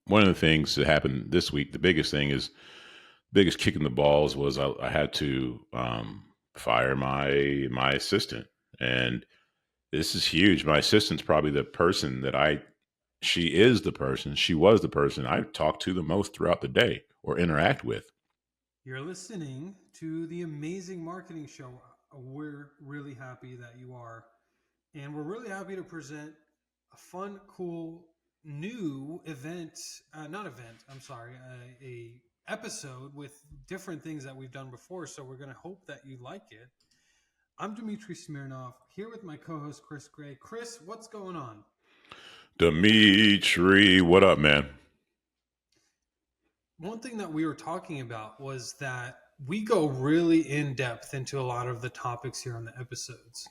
One of the things that happened this week, the biggest thing is biggest kick in the balls was I had to fire my assistant, and this is huge. My assistant's probably the person that she is the person, she was the person I talk to the most throughout the day or interact with. You're listening to the amazing marketing show. We're really happy that you are. And we're really happy to present a fun, cool, new event, not event, I'm sorry, a episode with different things that we've done before. So we're going to hope that you like it. I'm Dmitri Smirnov here with my co-host Chris Gray. Chris, what's going on? Dmitri, what up, man? One thing that we were talking about was that we go really in depth into a lot of the topics here on the episodes.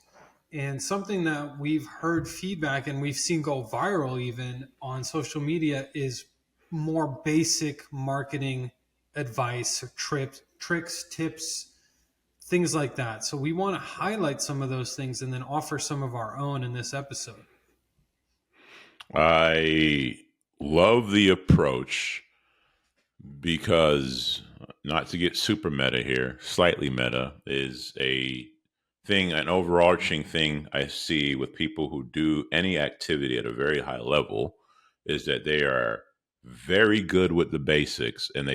And something that we've heard feedback and we've seen go viral even on social media is more basic marketing advice or tricks, tips, things like that. So we want to highlight some of those things and then offer some of our own in this episode. I love the approach because, not to get super meta here, slightly meta is a thing, an overarching thing I see with people who do any activity at a very high level is that they are very good with the basics, and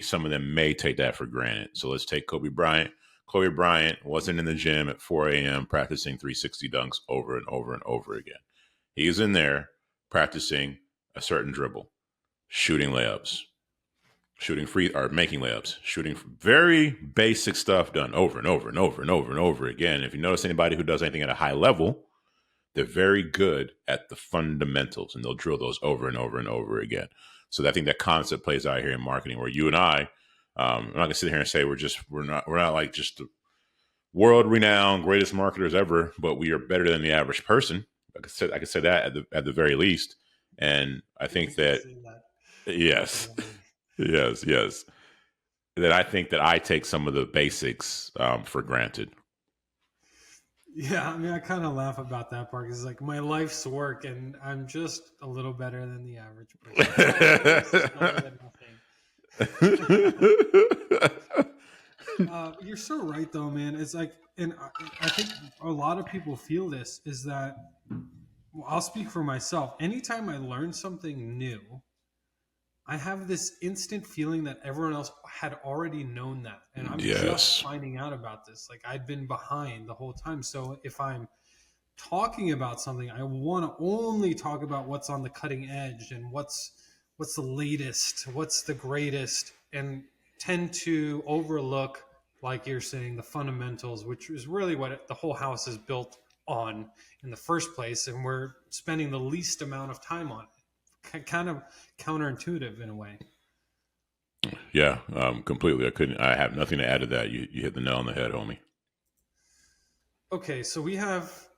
some of them may take that for granted. So let's take Kobe Bryant. Kobe Bryant wasn't in the gym at 4 a.m. practicing 360 dunks over and over and over again. He's in there practicing a certain dribble, shooting layups, shooting free or making layups, shooting very basic stuff done over and over and over and over and over again. If you notice anybody who does anything at a high level, they're very good at the fundamentals, and they'll drill those over and over and over again. So I think that concept plays out here in marketing, where you and I'm not gonna sit here and say we're not like just the world renowned greatest marketers ever, but we are better than the average person. I could say that at the very least. And I We think can that say that yes, definitely. yes, that I think that I take some of the basics for granted. Yeah, I mean, I kind of laugh about that part because, like, my life's work, and I'm just a little better than the average person. Well, at least it's better than nothing. You're so right, though, man. It's like, and I think a lot of people feel this is that, well, I'll speak for myself. Anytime I learn something new, I have this instant feeling that everyone else had already known that. And I'm just Yes. finding out about this. Like, I'd been behind the whole time. So if I'm talking about something, I want to only talk about what's on the cutting edge and what's the latest, what's the greatest, and tend to overlook, like you're saying, the fundamentals, which is really what the whole house is built on in the first place, and we're spending the least amount of time on it. Kind of counterintuitive in a way. Yeah, completely. I have nothing to add to that. You hit the nail on the head, homie. Okay, so we have,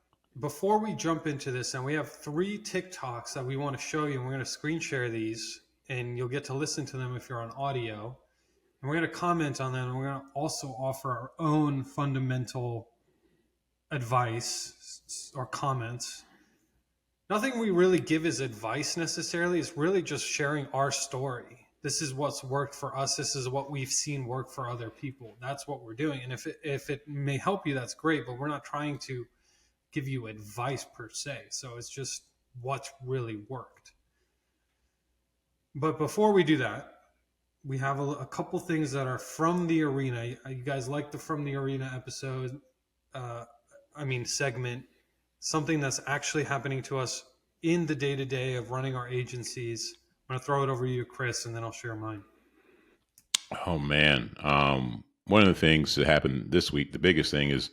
before we jump into this, and we have three TikToks that we want to show you, and we're going to screen share these, and you'll get to listen to them if you're on audio. And we're going to comment on them, and we're going to also offer our own fundamental advice or comments. Nothing we really give as advice necessarily. It's really just sharing our story. This is what's worked for us. This is what we've seen work for other people. That's what we're doing. And if it may help you, that's great. But we're not trying to give you advice per se. So it's just what's really worked. But before we do that, we have a couple things that are from the arena. You guys like the from the arena episode? Uh, I mean segment. Something that's actually happening to us in the day to day of running our agencies. I'm gonna throw it over to you, Chris, and then I'll share mine. Oh man, one of the things that happened this week, the biggest thing is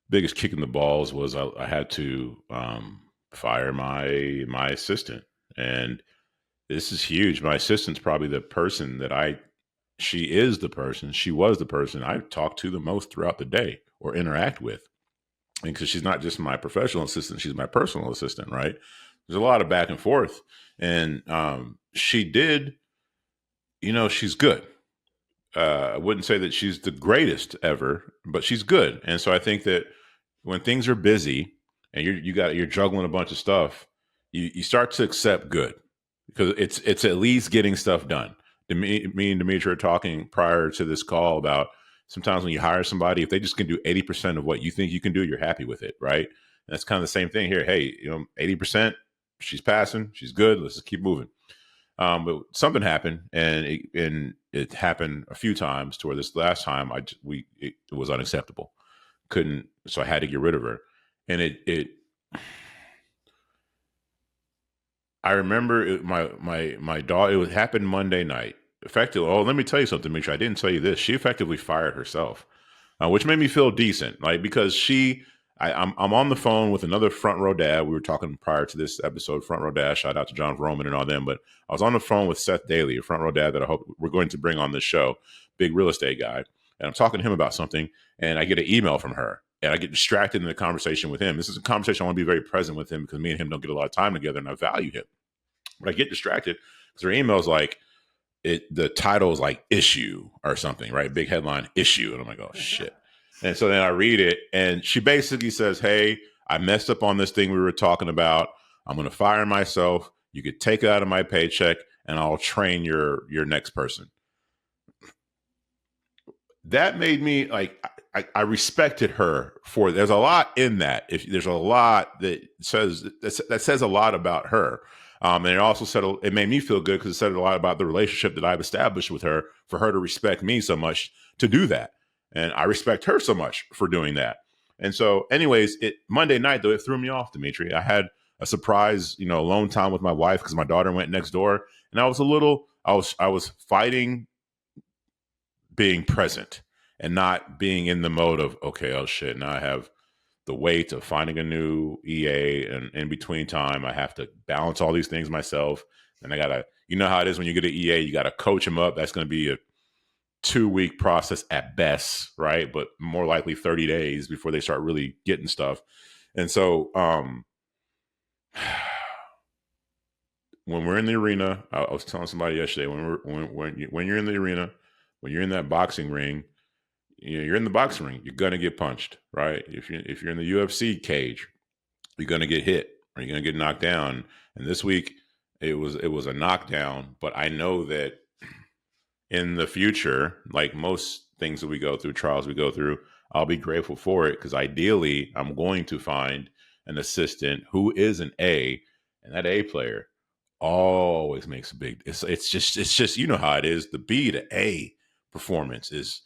biggest kick in the balls was I had to fire my assistant, and this is huge. My assistant's probably the person that she is the person, she was the person I talk to the most throughout the day or interact with. And because she's not just my professional assistant, she's my personal assistant, right? There's a lot of back and forth. And she did, she's good. I wouldn't say that she's the greatest ever, but she's good. And so I think that when things are busy and you're juggling a bunch of stuff, you start to accept good. because it's at least getting stuff done. Me and Dimitri are talking prior to this call about sometimes when you hire somebody, if they just can do 80% of what you think you can do, you're happy with it, right? And that's kind of the same thing here. Hey, 80%, she's passing, she's good. Let's just keep moving. But something happened, and it happened a few times. To where this last time, it was unacceptable. Couldn't, so I had to get rid of her, and it I remember my daughter. It happened Monday night. Effectively, oh, let me tell you something, Misha. I didn't tell you this. She effectively fired herself, which made me feel decent, like because I'm on the phone with another front row dad. We were talking prior to this episode, front row dad. Shout out to John Roman and all them. But I was on the phone with Seth Daly, a front row dad that I hope we're going to bring on this show, big real estate guy, and I'm talking to him about something, and I get an email from her. And I get distracted in the conversation with him. This is a conversation I want to be very present with him because me and him don't get a lot of time together, and I value him. But I get distracted because her email's like the title is like issue or something, right? Big headline issue. And I'm like, oh shit. And so then I read it, and she basically says, hey, I messed up on this thing we were talking about. I'm going to fire myself. You could take it out of my paycheck, and I'll train your next person. That made me like, I respected her for. There's a lot in that. If there's a lot that says a lot about her, and it also said it made me feel good because it said a lot about the relationship that I've established with her. For her to respect me so much to do that, and I respect her so much for doing that. And so, anyways, Monday night though it threw me off, Dimitri. I had a surprise, alone time with my wife because my daughter went next door, and I was fighting being present and not being in the mode of, okay, oh shit, now I have the weight of finding a new EA, and in between time I have to balance all these things myself. And I gotta, how it is when you get an EA, you gotta coach them up. That's going to be a 2-week process at best, right? But more likely 30 days before they start really getting stuff. And so when we're in the arena, I was telling somebody yesterday, when you're in the arena, when you're in that boxing ring, you're in the boxing ring, you're gonna get punched, right? If you're in the UFC cage, you're gonna get hit or you're gonna get knocked down. And this week, it was a knockdown. But I know that in the future, like most things that we go through, trials we go through, I'll be grateful for it because ideally, I'm going to find an assistant who is an A, and that A player always makes a big. It's just how it is. The B to A performance is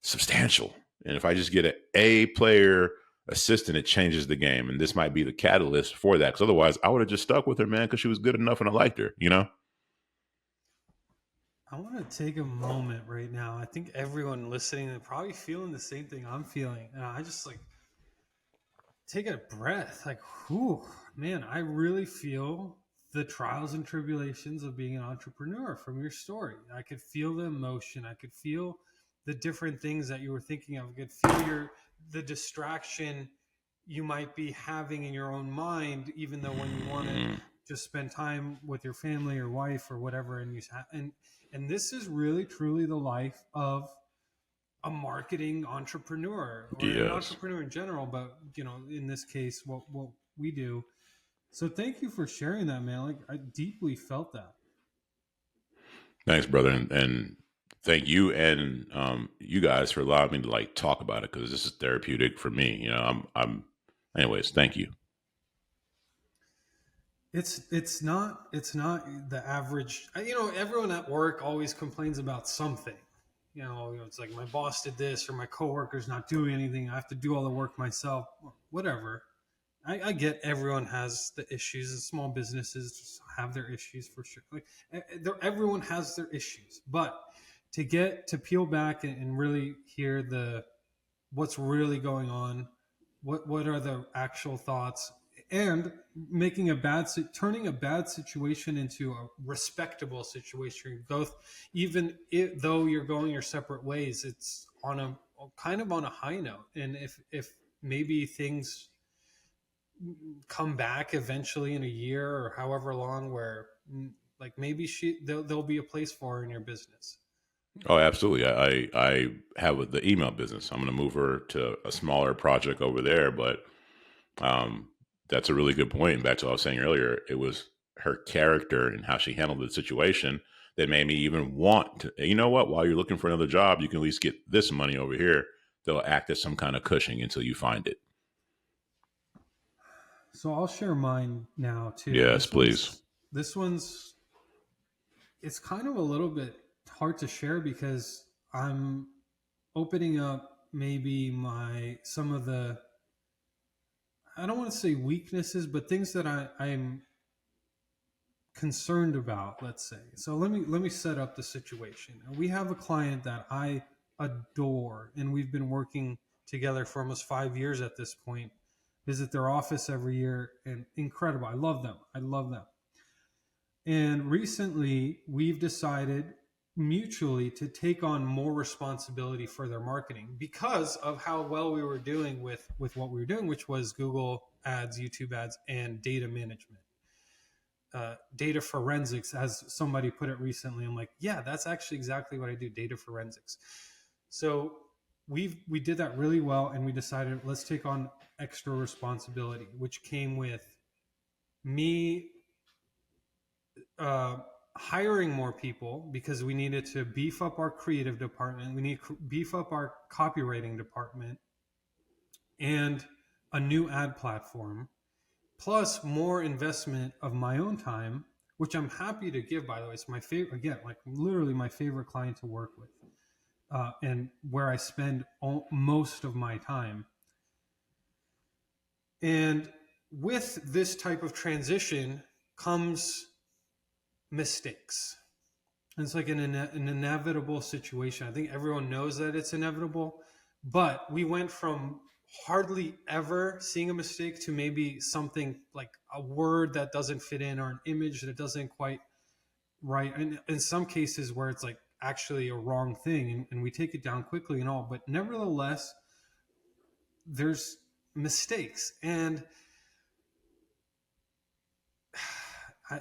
substantial. And if I just get an A player assistant, it changes the game. And this might be the catalyst for that. Because otherwise, I would have just stuck with her, man, because she was good enough and I liked her, I want to take a moment right now. I think everyone listening is probably feeling the same thing I'm feeling. And I just take a breath. Like, whew, man, I really feel the trials and tribulations of being an entrepreneur from your story. I could feel the emotion. I could feel the different things that you were thinking of. I could feel the distraction you might be having in your own mind, even though when you want to just spend time with your family or wife or whatever, and this is really truly the life of a marketing entrepreneur or an Yes. entrepreneur in general, but in this case, what we do. So thank you for sharing that, man. Like, I deeply felt that. Thanks, brother. And thank you and you guys for allowing me to talk about it because this is therapeutic for me. Anyways, thank you. It's not the average. Everyone at work always complains about something. It's like my boss did this or my coworker's not doing anything. I have to do all the work myself. Whatever. I get everyone has the issues, and small businesses have their issues for sure. Everyone has their issues, but to peel back and really hear what's really going on, what are the actual thoughts, and turning a bad situation into a respectable situation. Both, though you're going your separate ways, it's on a kind of on a high note. And if maybe things come back eventually in a year or however long, where maybe there'll be a place for her in your business. Oh, absolutely. I have the email business. I'm going to move her to a smaller project over there, but that's a really good point. Back to what I was saying earlier, it was her character and how she handled the situation that made me even want to, you know what, while you're looking for another job, you can at least get this money over here. They'll act as some kind of cushioning until you find it. So I'll share mine now too. Yes, please. This one's it's kind of a little bit hard to share because I'm opening up maybe my some of the, I don't want to say weaknesses, but things that I'm concerned about, let's say. So let me set up the situation. We have a client that I adore, and we've been working together for almost 5 years at this point. Visit their office every year, and incredible. I love them. I love them. And recently, we've decided mutually to take on more responsibility for their marketing because of how well we were doing with what we were doing, which was Google ads, YouTube ads, and data management. Data forensics, as somebody put it recently. I'm like, yeah, that's actually exactly what I do, data forensics. So we did that really well, and we decided let's take on extra responsibility, which came with me hiring more people because we needed to beef up our creative department. We need to beef up our copywriting department, and a new ad platform, plus more investment of my own time, which I'm happy to give, by the way. It's my favorite, again, like literally my favorite client to work with, and where I spend most of my time. And with this type of transition comes mistakes. It's like an inevitable situation. I think everyone knows that it's inevitable, but we went from hardly ever seeing a mistake to maybe something like a word that doesn't fit in or an image that doesn't quite right. And in some cases where it's like actually a wrong thing, and we take it down quickly and all, but nevertheless, there's mistakes. And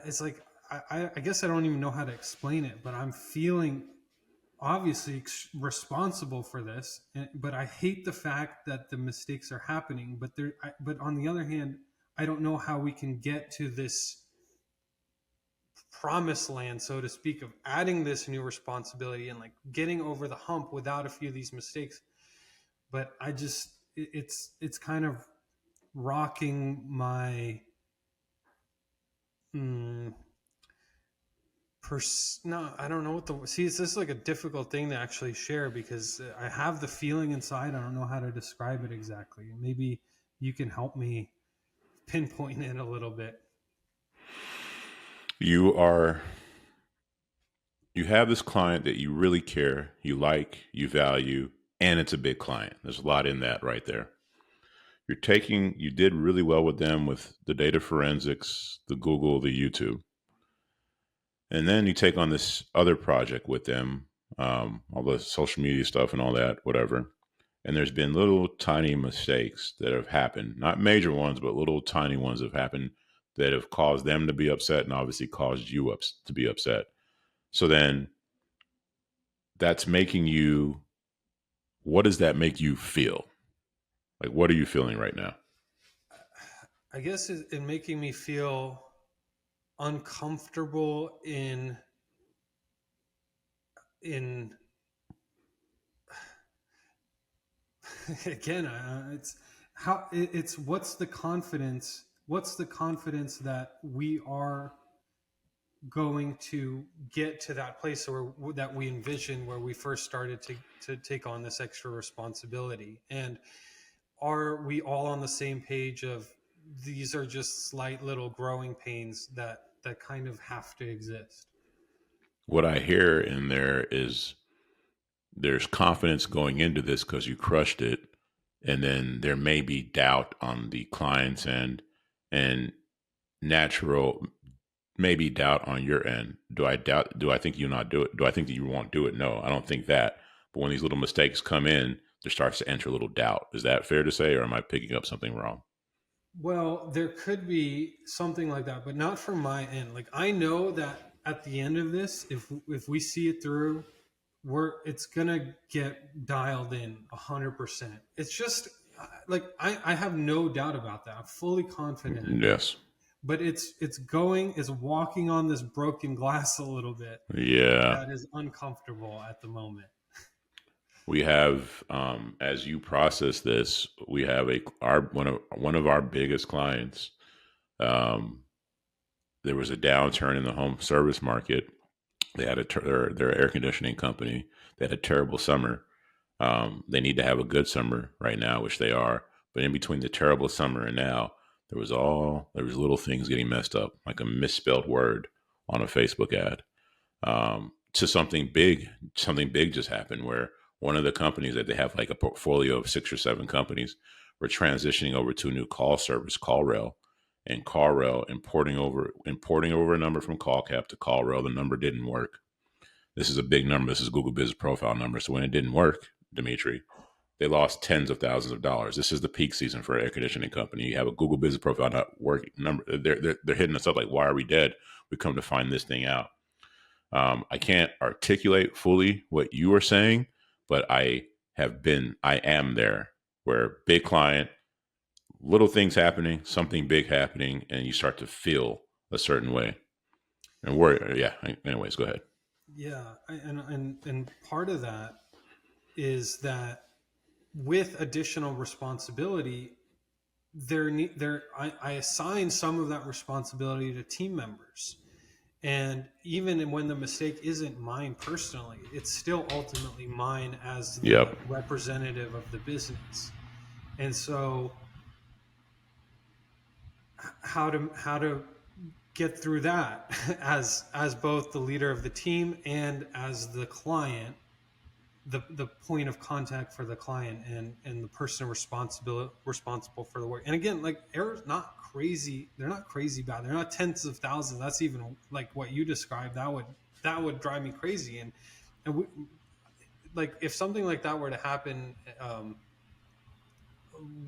it's like, I guess I don't even know how to explain it, but I'm feeling obviously responsible for this, but I hate the fact that the mistakes are happening. But on the other hand, I don't know how we can get to this promised land, so to speak, of adding this new responsibility and like getting over the hump without a few of these mistakes. But I just, it's kind of rocking my no, I don't know what the, see, this is like a difficult thing to actually share because I have the feeling inside. I don't know how to describe it exactly. Maybe you can help me pinpoint it a little bit. You have this client that you really care, you like, you value, and it's a big client. There's a lot in that right there. You did really well with them with the data forensics, the Google, the YouTube. And then you take on this other project with them, all the social media stuff and all that, whatever. And there's been little tiny mistakes that have happened, not major ones, but little tiny ones have happened that have caused them to be upset and obviously caused you to be upset. So then that's making you, what does that make you feel? Like, what are you feeling right now? I guess it's making me feel uncomfortable in again, it's what's the confidence that we are going to get to that place where that we envisioned where we first started to take on this extra responsibility? And are we all on the same page of these are just slight little growing pains that kind of have to exist? What I hear in there is there's confidence going into this because you crushed it. And then there may be doubt on the client's end and natural, maybe doubt on your end. Do I doubt? Do I think you not do it? Do I think that you won't do it? No, I don't think that. But when these little mistakes come in, there starts to enter a little doubt. Is that fair to say, or am I picking up something wrong? Well, there could be something like that, but not from my end. Like I know that at the end of this, if we see it through, it's gonna get dialed in 100%. It's just like I have no doubt about that. I'm fully confident in that. Yes. but it's walking on this broken glass a little bit Yeah. that is uncomfortable at the moment. We have, as you process this, we have our one of our biggest clients. Um, there was a downturn in the home service market. They had their air conditioning company. They had a terrible summer. They need to have a good summer right now, which they are. But in between the terrible summer and now, there was little things getting messed up, like a misspelled word on a Facebook ad. To something big just happened where one of the companies that they have like a portfolio of 6 or 7 companies were transitioning over to a new call service, CallRail, and CallRail importing over a number from CallCap to CallRail. The number didn't work. This is a big number. This is Google Business Profile number. So when it didn't work, Dimitri, they lost tens of thousands of dollars. This is the peak season for an air conditioning company. You have a Google Business Profile not working number. They're hitting us up like, why are we dead? We come to find this thing out. I can't articulate fully what you are saying, but I am there where big client, little things happening, something big happening, and you start to feel a certain way. And worry, yeah. Anyways, go ahead. Yeah, and part of that is that with additional responsibility, I assign some of that responsibility to team members. And even when the mistake isn't mine personally, it's still ultimately mine as the Yep. representative of the business. And so how to get through that as both the leader of the team and as the client, the point of contact for the client, and the person responsible for the work. And again, like, errors not crazy, they're not crazy bad, they're not tens of thousands. That's even like what you described, that would drive me crazy. And we, like, if something like that were to happen,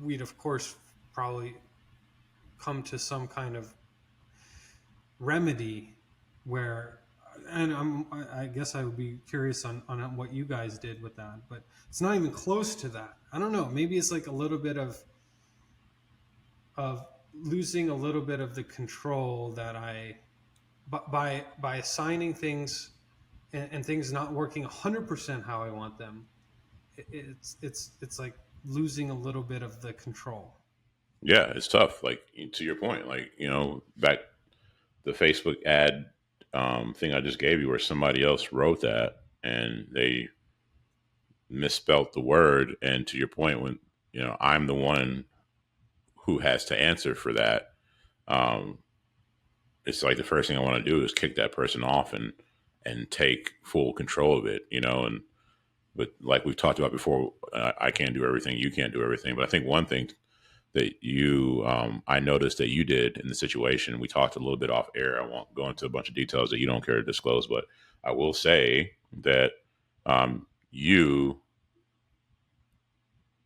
we'd of course probably come to some kind of remedy where, and I guess I would be curious on what you guys did with that, but it's not even close to that. I don't know, maybe it's like a little bit of losing a little bit of the control that I, by assigning things, and things not working 100% how I want them. It's like losing a little bit of the control. Yeah, it's tough. Like, to your point, like, back the Facebook ad thing I just gave you, where somebody else wrote that and they misspelt the word. And to your point, when I'm the one who has to answer for that, um, it's like the first thing I want to do is kick that person off and take full control of it. And but like we've talked about before, I can't do everything. You can't do everything. But I think one thing that I noticed that you did in the situation, we talked a little bit off air. I won't go into a bunch of details that you don't care to disclose, but I will say that you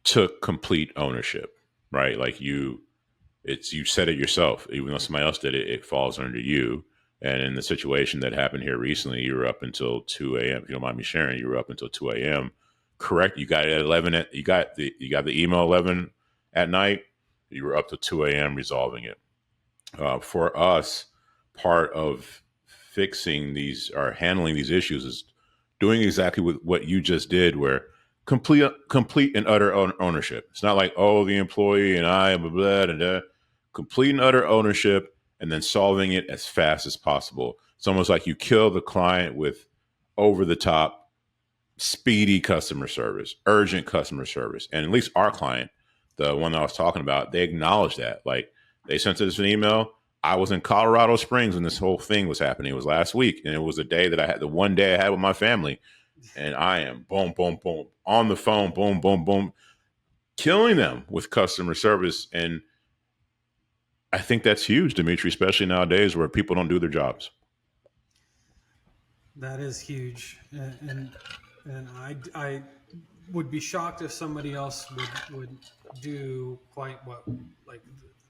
took complete ownership, right? Like, you said it yourself. Even though somebody else did it, it falls under you. And in the situation that happened here recently, you were up until 2 a.m. If you don't mind me sharing, you were up until 2 a.m. Correct? You got it at 11. You got the email 11 at night. You were up to 2 a.m. resolving it. For us, part of fixing these or handling these issues is doing exactly what you just did, where complete and utter ownership. It's not like, oh, the employee and I, blah, blah, blah, blah. Complete and utter ownership, and then solving it as fast as possible. It's almost like you kill the client with over the top, speedy customer service, urgent customer service. And at least our client, the one that I was talking about, they acknowledged that. Like, they sent us an email. I was in Colorado Springs when this whole thing was happening. It was last week, and it was the one day I had with my family. And I am boom, boom, boom on the phone, boom, boom, boom, killing them with customer service. And I think that's huge, Dimitri, especially nowadays where people don't do their jobs. That is huge, and I would be shocked if somebody else would do quite what, like,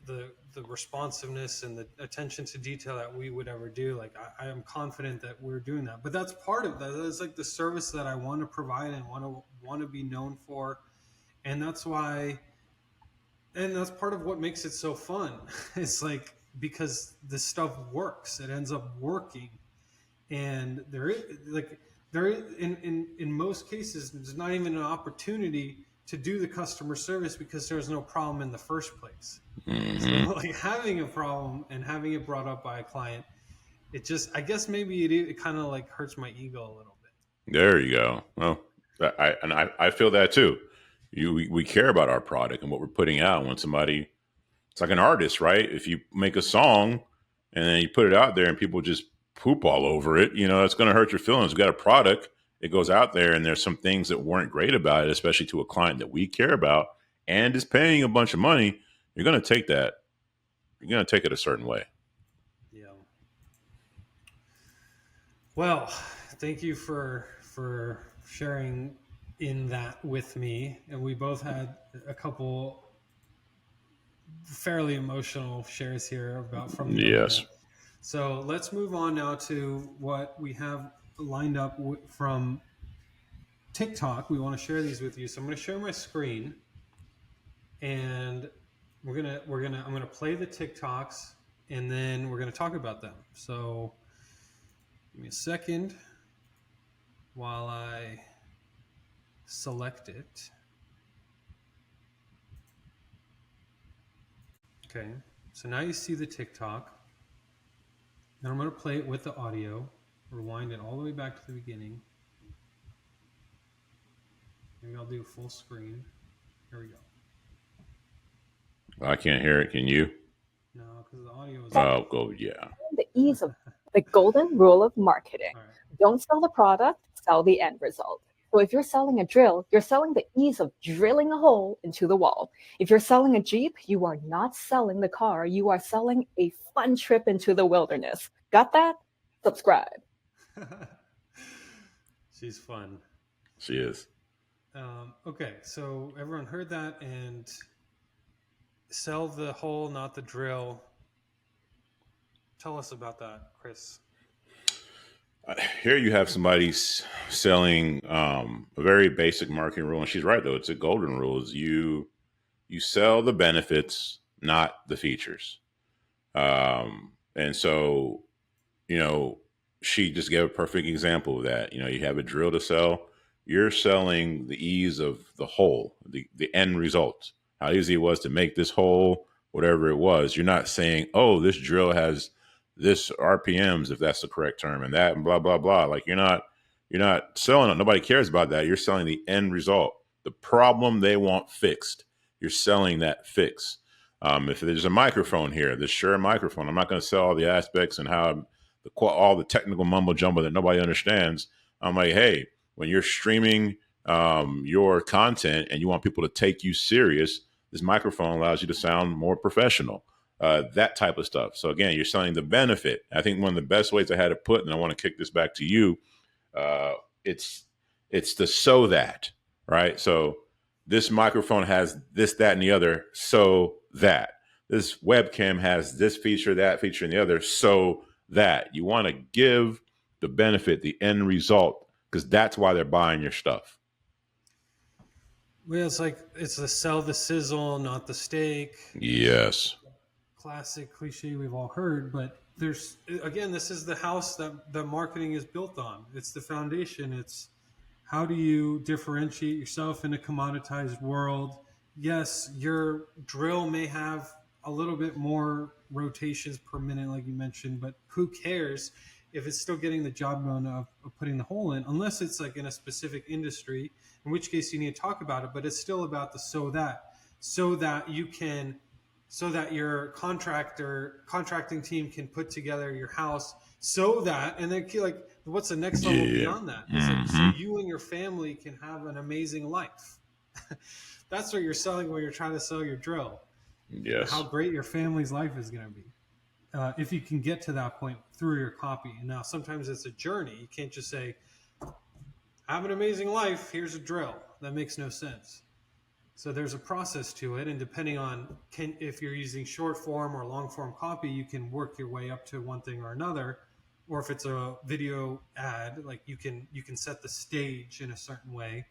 the responsiveness and the attention to detail that we would ever do. Like, I am confident that we're doing that, but that's part of that. That's like the service that I want to provide and want to be known for, and that's why, and that's part of what makes it so fun. It's like, because this stuff works. It ends up working, and there is like there in most cases there's not even an opportunity to do the customer service because there's no problem in the first place. So Hmm. like having a problem and having it brought up by a client, it just I guess maybe it kind of like hurts my ego a little bit. There you go. Well, I feel that too. We care about our product and what we're putting out. When somebody, it's like an artist, right? If you make a song and then you put it out there and people just poop all over it, it's going to hurt your feelings. We got a product, it goes out there, and there's some things that weren't great about it, especially to a client that we care about and is paying a bunch of money. You're going to take that. You're going to take it a certain way. Yeah. Well, thank you for sharing in that with me, and we both had a couple fairly emotional shares here about from the Yes. internet. So let's move on now to what we have lined up from TikTok. We want to share these with you. So I'm going to share my screen, and I'm gonna play the TikToks, and then we're gonna talk about them. So give me a second while I select it. Okay. So now you see the TikTok. Now I'm going to play it with the audio, rewind it all the way back to the beginning. Maybe I'll do full screen. Here we go. I can't hear it. Can you? No, because the audio is Oh, go, yeah. The ease of the golden rule of marketing. all right. Don't sell the product, sell the end result. So if you're selling a drill, you're selling the ease of drilling a hole into the wall. If you're selling a Jeep, you are not selling the car. You are selling a fun trip into the wilderness. Got that? Subscribe. She's fun. She is. Okay, so everyone heard that, and sell the hole, not the drill. Tell us about that, Chris. Here you have somebody selling a very basic marketing rule, and she's right though. It's a golden rule: is you sell the benefits, not the features. And so, you know, she just gave a perfect example of that. You have a drill to sell. You're selling the ease of the whole, the end result, how easy it was to make this hole, whatever it was. You're not saying, oh, this drill has this RPMs, if that's the correct term, and that and blah blah blah. Like you're not selling it. Nobody cares about that. You're selling the end result, the problem they want fixed. You're selling that fix. If there's a microphone here, this Shure microphone, I'm not going to sell all the aspects and how all the technical mumbo jumbo that nobody understands. I'm like, hey, when you're streaming your content and you want people to take you serious, this microphone allows you to sound more professional. That type of stuff. So again, you're selling the benefit. I think one of the best ways I had it put, and I want to kick this back to you, uh, it's the so that, right? So this microphone has this, that, and the other, so that. This webcam has this feature, that feature, and the other, so that. You want to give the benefit, the end result, because that's why they're buying your stuff. Well, it's the sell the sizzle, not the steak. Yes. Classic cliche we've all heard, but there's again, this is the house that the marketing is built on. It's the foundation. It's how do you differentiate yourself in a commoditized world? Yes, your drill may have a little bit more rotations per minute, like you mentioned, but who cares if it's still getting the job done of putting the hole in, unless it's like in a specific industry, in which case you need to talk about it, but it's still about the so that you can so that your contracting team can put together your house so that and then like what's the next level Yeah. beyond that is like so Mm-hmm. you and your family can have an amazing life. That's what you're selling when you're trying to sell your drill, how Yes. great your family's life is going to be if you can get to that point through your copy. And now sometimes it's a journey. You can't just say have an amazing life, here's a drill. That makes no sense. So there's a process to it, and depending on if you're using short form or long form copy, you can work your way up to one thing or another. Or if it's a video ad, like you can set the stage in a certain way.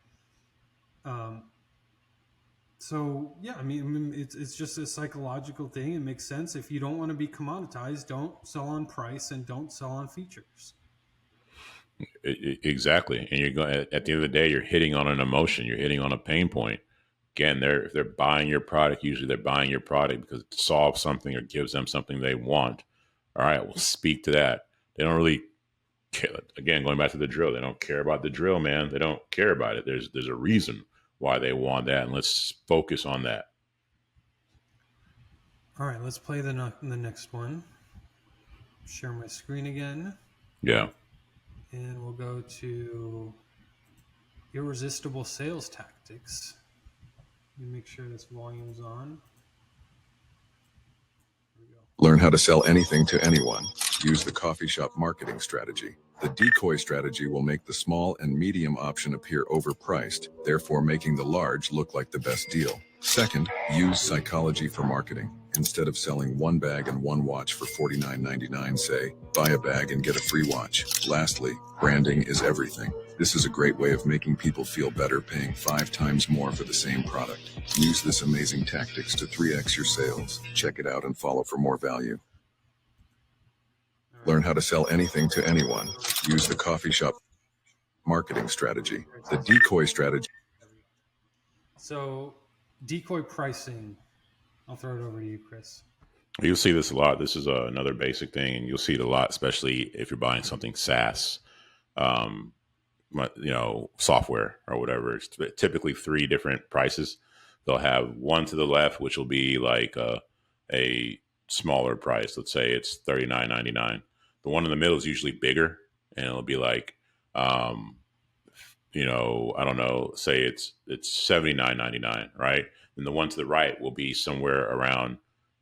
So yeah, I mean, it's just a psychological thing. It makes sense. If you don't want to be commoditized, don't sell on price and don't sell on features. Exactly. And you're going at the end of the day, you're hitting on an emotion. You're hitting on a pain point. Again, if they're buying your product, usually they're buying your product because it solves something or gives them something they want. All right, we'll speak to that. They don't really care. Again, going back to the drill, they don't care about the drill, man. They don't care about it. There's a reason why they want that, and let's focus on that. All right, let's play the next one. Share my screen again, Yeah. and we'll go to irresistible sales tactics. Let me make sure this volume's on. Here we go. Learn how to sell anything to anyone. Use the coffee shop marketing strategy. The decoy strategy will make the small and medium option appear overpriced, therefore making the large look like the best deal. Second, use psychology for marketing. Instead of selling one bag and one watch for $49.99, say, buy a bag and get a free watch. Lastly, branding is everything. This is a great way of making people feel better paying 5 times more for the same product. Use this amazing tactics to 3x your sales. Check it out and follow for more value. Learn how to sell anything to anyone. Use the coffee shop marketing strategy. The decoy strategy. So, decoy pricing. I'll throw it over to you, Chris. You'll see this a lot. This is another basic thing, and you'll see it a lot, especially if you're buying something SaaS, um, software or whatever. It's typically 3 different prices. They'll have one to the left, which will be like a smaller price. Let's say it's $39.99. The one in the middle is usually bigger, and it'll be like, I don't know, say it's $79.99, right? And the one to the right will be somewhere around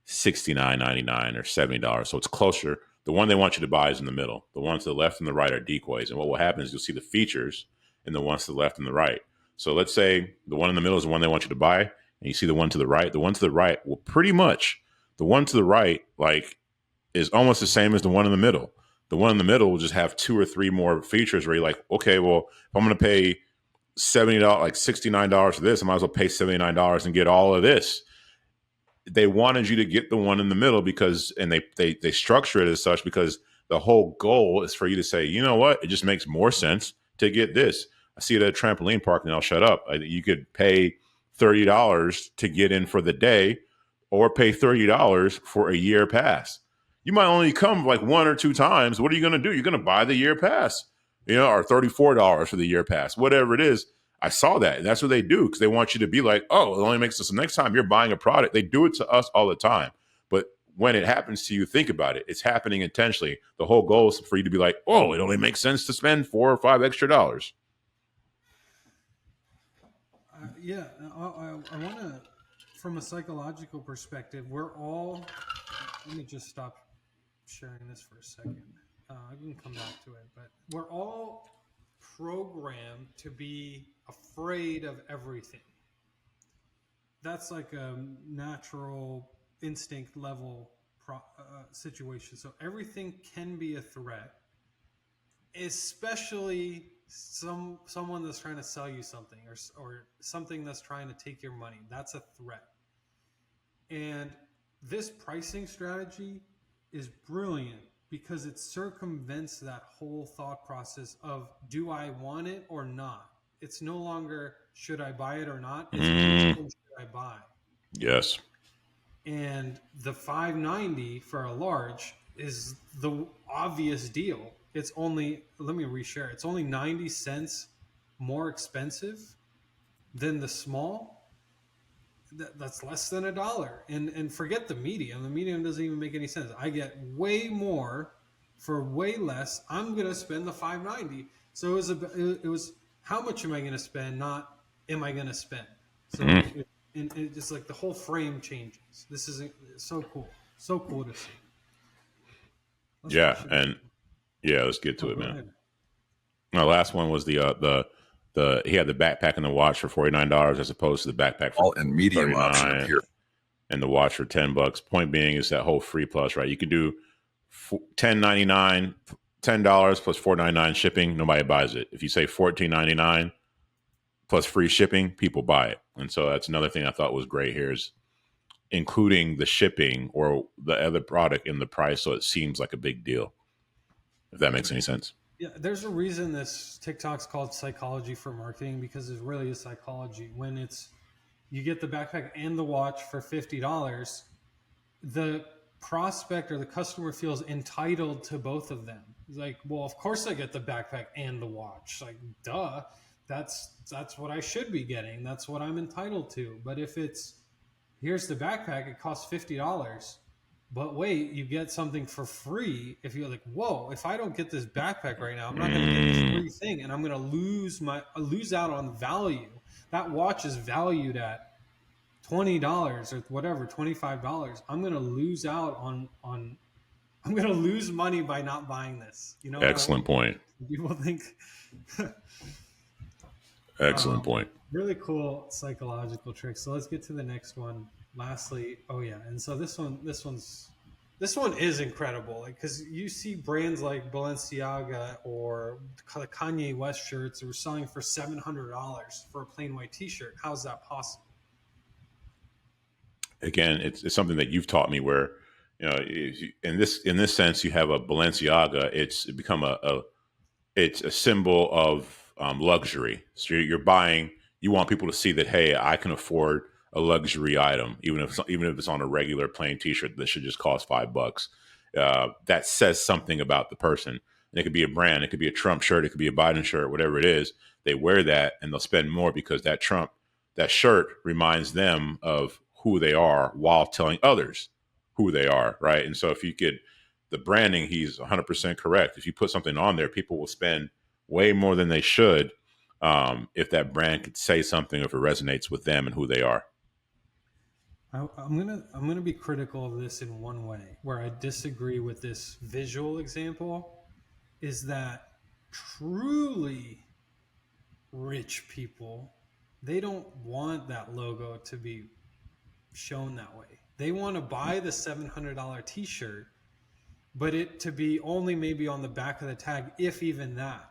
$69.99 or $70. So it's closer. The one they want you to buy is in the middle. The ones to the left and the right are decoys. And what will happen is you'll see the features in the ones to the left and the right. So let's say the one in the middle is the one they want you to buy, and you see the one to the right. The one to the right will pretty much, the one to the right, like, is almost the same as the one in the middle. The one in the middle will just have 2 or 3 more features where you're like, okay, well, if I'm going to pay $70, like $69 for this, I might as well pay $79 and get all of this. They wanted you to get the one in the middle because, and they structure it as such because the whole goal is for you to say, you know what, it just makes more sense to get this. I see it at a trampoline park and I'll shut up. You could pay $30 to get in for the day or pay $30 for a year pass. You might only come like 1 or 2 times. What are you going to do? You're going to buy the year pass, or $34 for the year pass, whatever it is. I saw that. And that's what they do because they want you to be like, oh, it only makes sense. So next time you're buying a product, they do it to us all the time. But when it happens to you, think about it. It's happening intentionally. The whole goal is for you to be like, oh, it only makes sense to spend $4 or $5 extra dollars. Yeah, I want to, from a psychological perspective, we're all, let me just stop sharing this for a second. I can come back to it, but we're all programmed to be afraid of everything. That's like a natural instinct level situation. So everything can be a threat, especially someone that's trying to sell you something or something that's trying to take your money. That's a threat. And this pricing strategy is brilliant because it circumvents that whole thought process of, do I want it or not? It's no longer, should I buy it or not? It's which one should I buy? Yes. And the $5.90 for a large is the obvious deal. It's only, let me reshare, it's only 90 cents more expensive than the small. That's less than $1. And forget the medium. The medium doesn't even make any sense. I get way more for way less. I'm going to spend the $5.90. So it was how much am I going to spend, not am I going to spend. So it's just like the whole frame changes. This is so cool. So cool to see. Let's get to it, man. Ahead. My last one was the he had the backpack and the watch for $49 as opposed to the backpack for all and medium option up here, and the watch for $10. Point being is that whole free plus, right? You could do $10.99, $10 plus $4.99 shipping. Nobody buys it. If you say $14.99, plus free shipping, people buy it. And so that's another thing I thought was great here is including the shipping or the other product in the price, so it seems like a big deal. If that makes any sense. Yeah, there's a reason this TikTok's called psychology for marketing, because it really is psychology. When it's you get the backpack and the watch for $50, the prospect or the customer feels entitled to both of them. It's like, well, of course I get the backpack and the watch. Like, duh, that's what I should be getting. That's what I'm entitled to. But if it's here's the backpack, it costs $50. But wait, you get something for free. If you're like, whoa, if I don't get this backpack right now, I'm not going to get this free thing, and I'm going to lose out on value. That watch is valued at $20 or whatever, $25. I'm going to lose out on. I'm going to lose money by not buying this. You know, excellent point. People think. Excellent point. Really cool psychological trick. So let's get to the next one. Lastly, oh yeah, and so this one is incredible. Like, because you see brands like Balenciaga or the Kanye West shirts that were selling for $700 for a plain white T-shirt. How's that possible? Again, it's something that you've taught me where, in this sense, you have a Balenciaga. It's become it's a symbol of luxury. So you're buying. You want people to see that, hey, I can afford a luxury item, even if it's on a regular plain T-shirt that should just cost $5. That says something about the person. And it could be a brand, it could be a Trump shirt, it could be a Biden shirt, whatever it is. They wear that and they'll spend more because that shirt reminds them of who they are while telling others who they are, right? And so if you could, the branding, he's 100% correct. If you put something on there, people will spend way more than they should if that brand could say something, if it resonates with them and who they are. I'm gonna be critical of this in one way, where I disagree with this visual example, is that truly rich people, they don't want that logo to be shown that way. They want to buy the $700 T-shirt, but it to be only maybe on the back of the tag, if even that.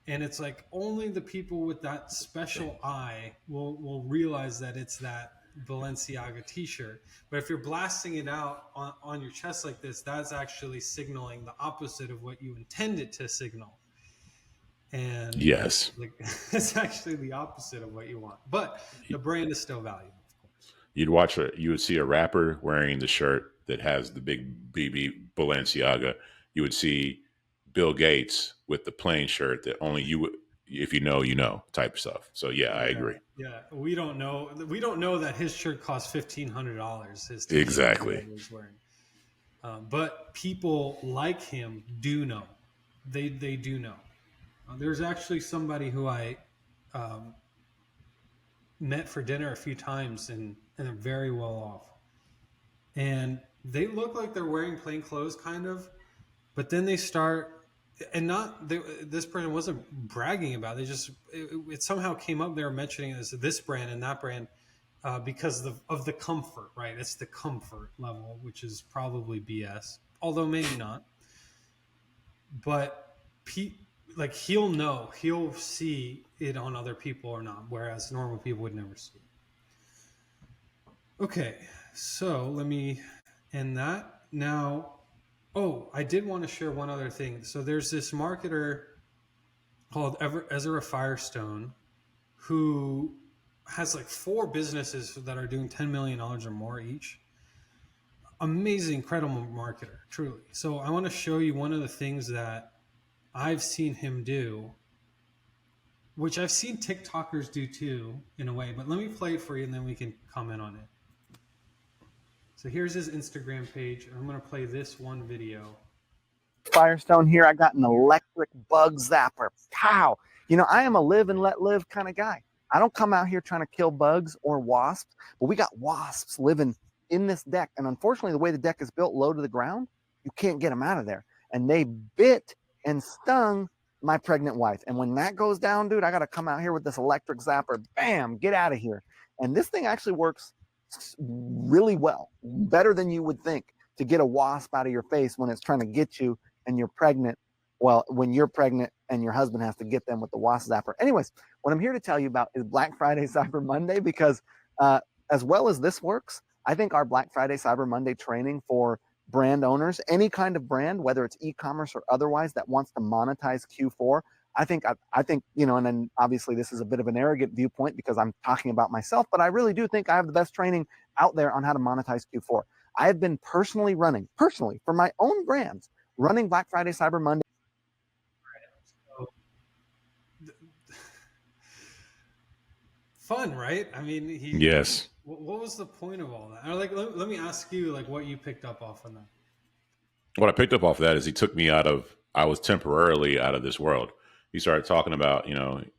And it's like only the people with that special eye will realize that it's that Balenciaga T-shirt. But if you're blasting it out on your chest like this, that's actually signaling the opposite of what you intended to signal. And yes, it's actually the opposite of what you want. But the brand is still valuable, of course. You would see a rapper wearing the shirt that has the big BB Balenciaga. You would see Bill Gates with the plain shirt that only you would, if you know type stuff. So yeah, I agree. Yeah, we don't know that his shirt costs $1,500. His exactly. That he was wearing. But people like him do know. They do know. There's actually somebody who I met for dinner a few times, and they're very well off. And they look like they're wearing plain clothes, kind of, but then they start. And this person wasn't bragging about it. It somehow came up. They were mentioning this brand and that brand because of the comfort, right? It's the comfort level, which is probably BS, although maybe not. But he'll see it on other people or not, whereas normal people would never see it. Okay, so let me end that now. Oh, I did want to share one other thing. So there's this marketer called Ezra Firestone who has like 4 businesses that are doing $10 million or more each. Amazing, incredible marketer, truly. So I want to show you one of the things that I've seen him do, which I've seen TikTokers do too, in a way. But let me play it for you and then we can comment on it. So here's his Instagram page. I'm going to play this one video. Firestone here. I got an electric bug zapper. Pow! I am a live and let live kind of guy. I don't come out here trying to kill bugs or wasps, but we got wasps living in this deck. And unfortunately, the way the deck is built low to the ground, you can't get them out of there. And they bit and stung my pregnant wife. And when that goes down, dude, I got to come out here with this electric zapper. Bam! Get out of here. And this thing actually works really well, better than you would think, to get a wasp out of your face when it's trying to get you and you're pregnant. Well, when you're pregnant and your husband has to get them with the wasp zapper. Anyways, what I'm here to tell you about is Black Friday, Cyber Monday, because as well as this works, I think our Black Friday, Cyber Monday training for brand owners, any kind of brand, whether it's e-commerce or otherwise, that wants to monetize Q4, I think, and then obviously this is a bit of an arrogant viewpoint because I'm talking about myself, but I really do think I have the best training out there on how to monetize Q4. I have been personally for my own brands, running Black Friday, Cyber Monday. Fun, right? I mean, Yes. What was the point of all that? Or let me ask you, what you picked up off on that. What I picked up off of that is he took me I was temporarily out of this world. He started talking about,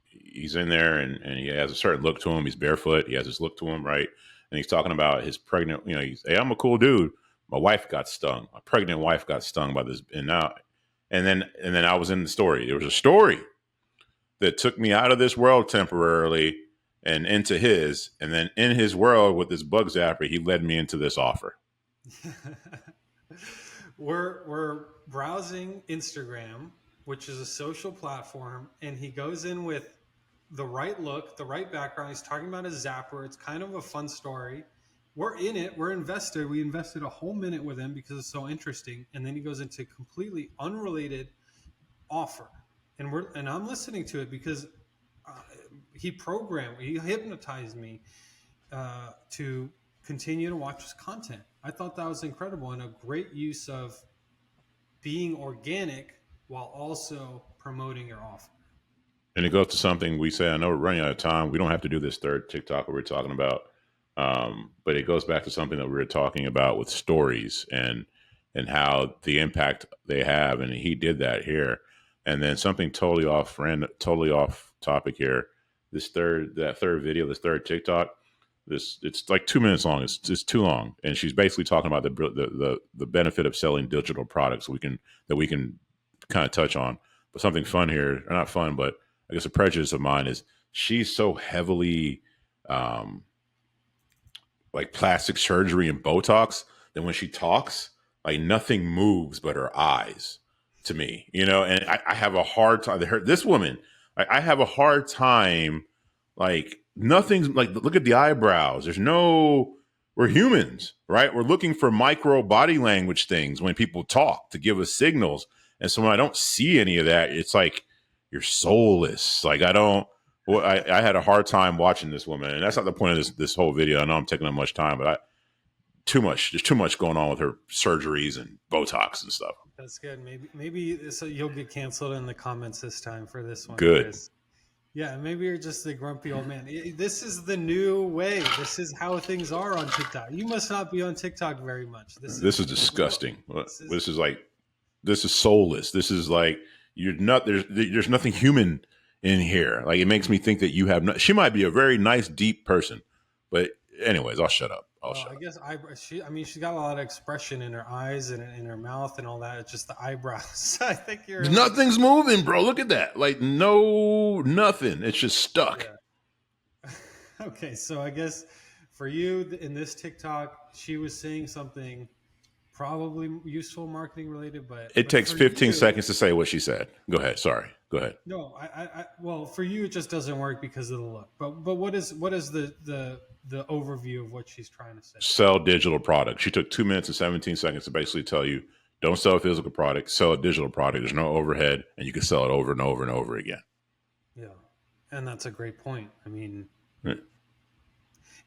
he's in there and he has a certain look to him. He's barefoot. He has this look to him, right? And he's talking about his pregnant, hey, I'm a cool dude. My wife got stung. My pregnant wife got stung by this. And then I was in the story. There was a story that took me out of this world temporarily and into his. And then in his world with this bug zapper, he led me into this offer. We're browsing Instagram, which is a social platform, and he goes in with the right look, the right background. He's talking about a zapper. It's kind of a fun story. We're in it. We're invested. We invested a whole minute with him because it's so interesting. And then he goes into a completely unrelated offer. And I'm listening to it because he hypnotized me to continue to watch his content. I thought that was incredible and a great use of being organic while also promoting your offer. And it goes to something we say, I know we're running out of time. We don't have to do this third TikTok we're talking about. But it goes back to something that we were talking about with stories and how the impact they have. And he did that here. And then something totally off topic here. That third video, this third TikTok, it's like 2 minutes long. It's too long. And she's basically talking about the benefit of selling digital products we can kind of touch on. But something fun here, or not fun, but I guess a prejudice of mine is she's so heavily like plastic surgery and Botox that when she talks, like nothing moves but her eyes to me, and I have a hard time. This woman, I have a hard time, like nothing's like, look at the eyebrows. We're humans, right? We're looking for micro body language things when people talk to give us signals. And so when I don't see any of that, it's like you're soulless. Like I had a hard time watching this woman, and that's not the point of this whole video. I know I'm taking up much time, but there's too much going on with her surgeries and Botox and stuff. That's good. Maybe so you'll get canceled in the comments this time for this one. Good. Chris. Yeah, maybe you're just the grumpy old man. This is the new way. This is how things are on TikTok. You must not be on TikTok very much. This is disgusting. This is soulless. This is like there's nothing human in here. Like it makes me think that you have she might be a very nice, deep person, but anyways, I'll shut up. I guess she's got a lot of expression in her eyes and in her mouth and all that. It's just the eyebrows. I think nothing's moving, bro. Look at that. Like nothing. It's just stuck. Yeah. Okay, so I guess for you in this TikTok, she was saying something probably useful marketing related, but it takes 15 seconds to say what she said. Go ahead. Sorry. Go ahead. No, well, for you it just doesn't work because of the look. But what is the overview of what she's trying to say? Sell digital products. She took 2 minutes and 17 seconds to basically tell you, don't sell a physical product, sell a digital product. There's no overhead, and you can sell it over and over and over again. Yeah, and that's a great point. I mean,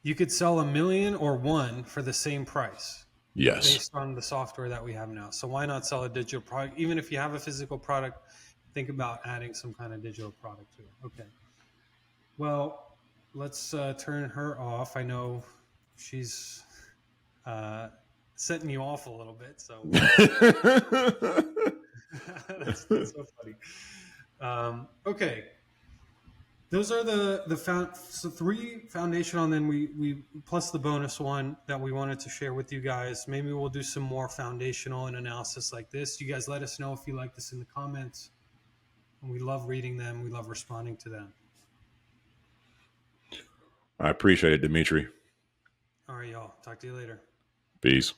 you could sell 1 million or one for the same price. Yes. Based on the software that we have now. So why not sell a digital product? Even if you have a physical product, think about adding some kind of digital product to it. Okay. Well, let's turn her off. I know she's setting you off a little bit. So that's so funny. Okay. Those are the three foundational, and then we plus the bonus one that we wanted to share with you guys. Maybe we'll do some more foundational and analysis like this. You guys let us know if you like this in the comments. We love reading them. We love responding to them. I appreciate it, Dmitri. All right, y'all. Talk to you later. Peace.